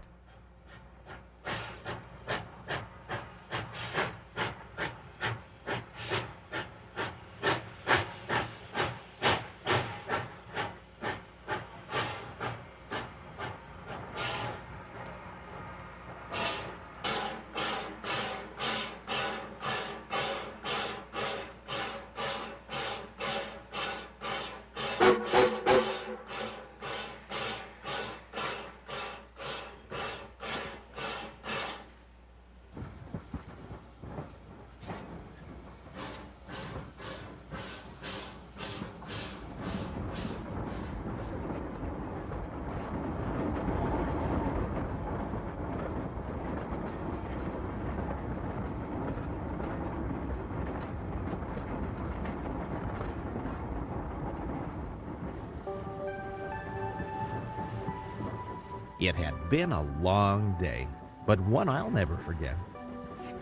S1: It had been a long day, but one I'll never forget.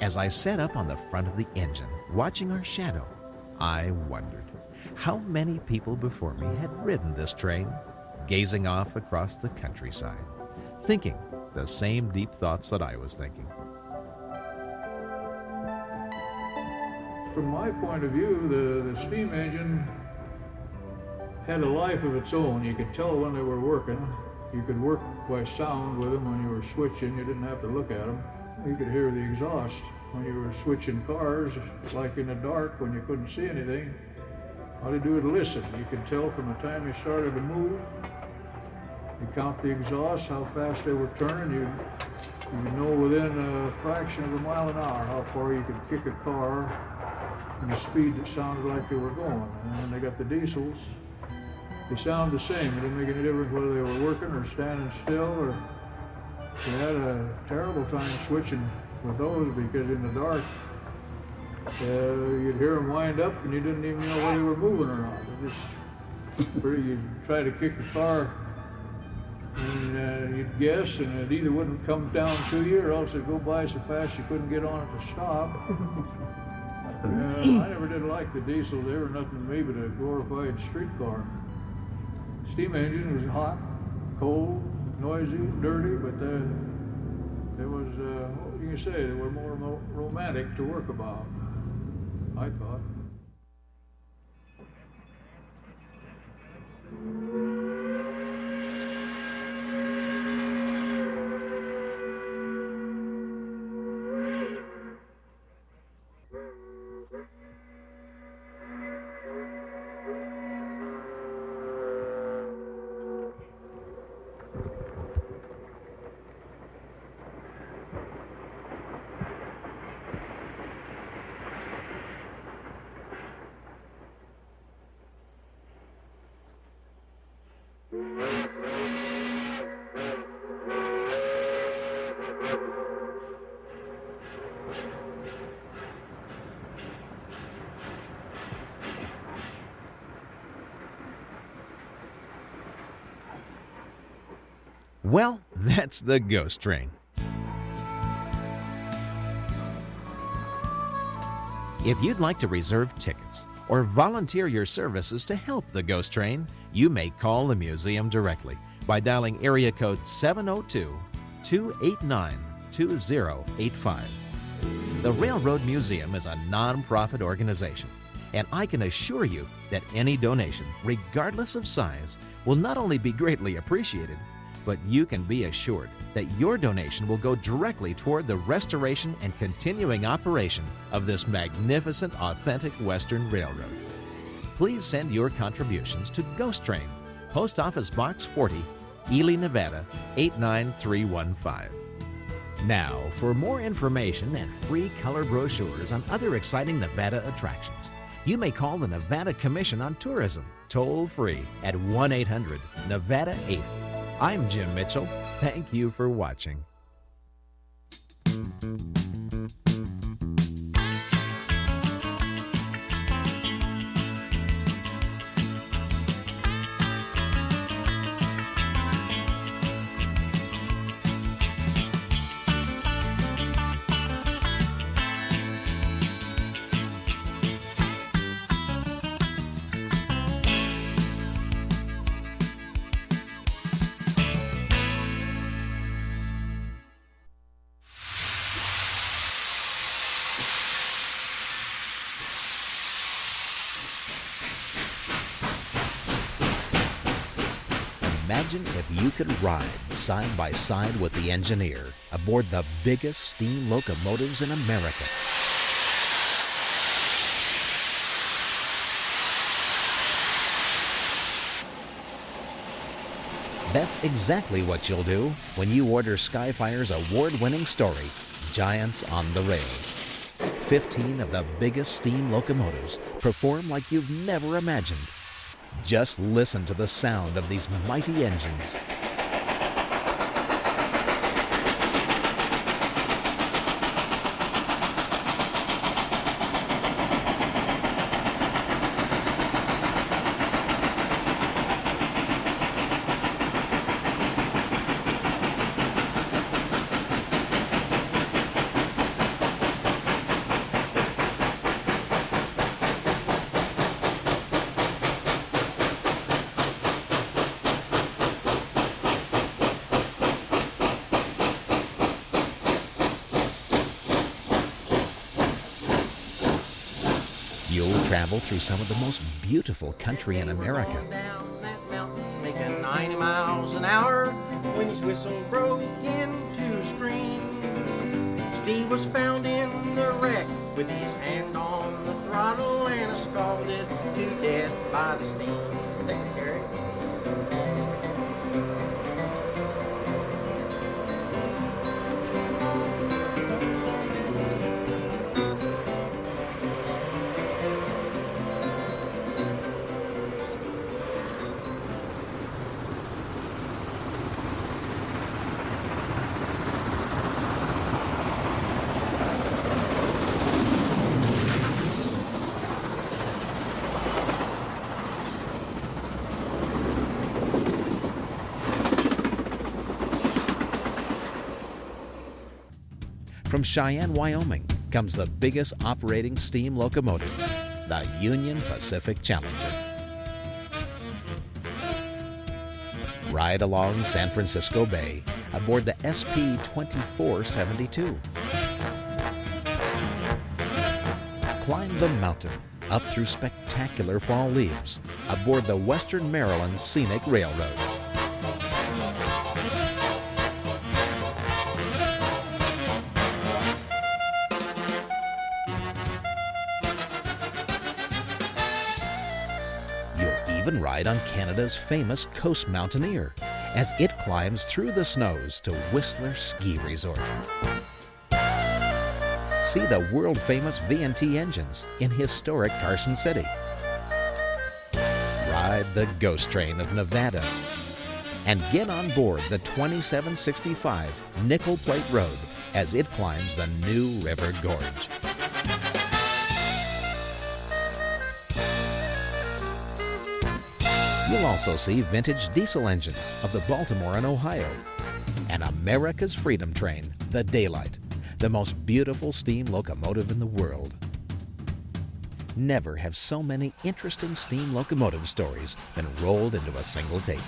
S1: As I sat up on the front of the engine, watching our shadow, I wondered how many people before me had ridden this train, gazing off across the countryside, thinking the same deep thoughts that I was thinking.
S3: From my point of view, the steam engine had a life of its own. You could tell when they were working. You could work by sound with them when you were switching. You didn't have to look at them. You could hear the exhaust when you were switching cars, like in the dark when you couldn't see anything. All you do is listen. You could tell from the time you started to move. You count the exhaust, how fast they were turning. You would know within a fraction of a mile an hour how far you could kick a car and the speed that sounded like they were going. And when they got the diesels, they sound the same. It didn't make any difference whether they were working or standing still, or they had a terrible time switching with those because in the dark, you'd hear them wind up and you didn't even know whether they were moving or not. You'd try to kick a car and you'd guess, and it either wouldn't come down to you or else it'd go by so fast you couldn't get on it to stop. I never did like the diesel. They were nothing to me but a glorified street car. Steam engine was hot, cold, noisy, dirty, but there was, what you can say, they were more romantic to work about, I thought.
S1: Well, that's the ghost train. If you'd like to reserve tickets or volunteer your services to help the ghost train, you may call the museum directly by dialing area code 702-289-2085. The Railroad Museum is a non-profit organization, and I can assure you that any donation, regardless of size, will not only be greatly appreciated, but you can be assured that your donation will go directly toward the restoration and continuing operation of this magnificent, authentic Western railroad. Please send your contributions to Ghost Train, Post Office Box 40, Ely, Nevada 89315. Now, for more information and free color brochures on other exciting Nevada attractions, you may call the Nevada Commission on Tourism toll-free at 1-800-NEVADA-8. I'm Jim Mitchell. Thank you for watching. Imagine if you could ride side by side with the engineer aboard the biggest steam locomotives in America. That's exactly what you'll do when you order Skyfire's award-winning story, Giants on the Rails. 15 of the biggest steam locomotives perform like you've never imagined. Just listen to the sound of these mighty engines. travel through some of the most beautiful country in America.
S15: Down that mountain, making 90 miles an hour, when his whistle broke into a scream. Steve was found in the wreck with his hand on the throttle and scalded to death by the steam. Thank you, Gary.
S1: From Cheyenne, Wyoming, comes the biggest operating steam locomotive, the Union Pacific Challenger. Ride along San Francisco Bay aboard the SP 2472. Climb the mountain up through spectacular fall leaves aboard the Western Maryland Scenic Railroad. Even ride on Canada's famous Coast Mountaineer as it climbs through the snows to Whistler Ski Resort. See the world-famous V&T engines in historic Carson City. Ride the ghost train of Nevada and get on board the 2765 Nickel Plate Road as it climbs the New River Gorge. You'll also see vintage diesel engines of the Baltimore and Ohio, and America's Freedom Train, the Daylight, the most beautiful steam locomotive in the world. Never have so many interesting steam locomotive stories been rolled into a single tape.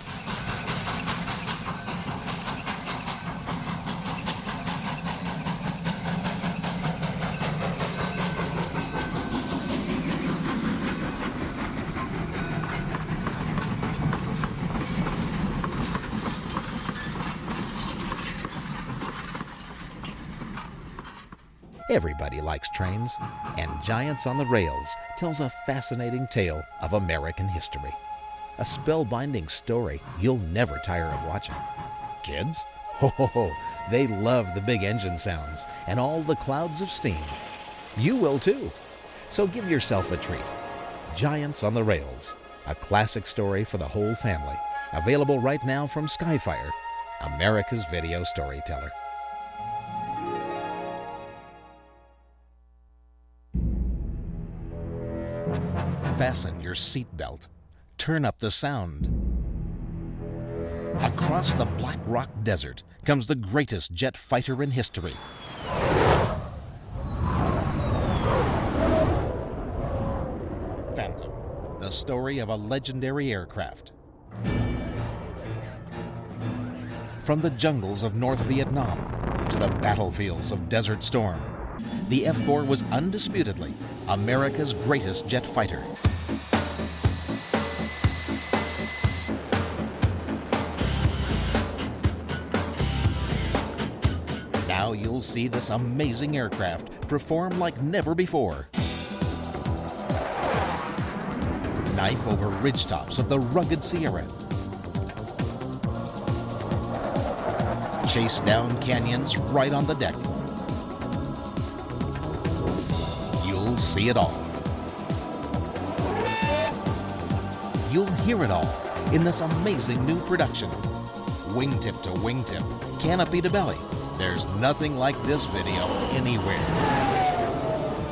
S1: Everybody likes trains, and Giants on the Rails tells a fascinating tale of American history. A spellbinding story you'll never tire of watching. Kids? Ho ho ho! They love the big engine sounds and all the clouds of steam. You will too. So give yourself a treat. Giants on the Rails, a classic story for the whole family. Available right now from Skyfire, America's video storyteller. Fasten your seatbelt. Turn up the sound. Across the Black Rock Desert comes the greatest jet fighter in history. Phantom, the story of a legendary aircraft. From the jungles of North Vietnam to the battlefields of Desert Storm, the F-4 was undisputedly America's greatest jet fighter. Now you'll see this amazing aircraft perform like never before. Knife over ridgetops of the rugged Sierra. Chase down canyons right on the deck. You'll see it all. You'll hear it all in this amazing new production. Wingtip to wingtip, canopy to belly. There's nothing like this video anywhere.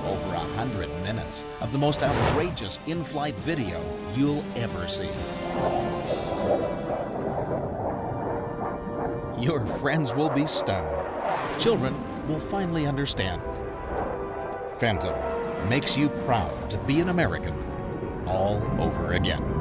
S1: Over 100 minutes of the most outrageous in-flight video you'll ever see. Your friends will be stunned. Children will finally understand. Phantom makes you proud to be an American all over again.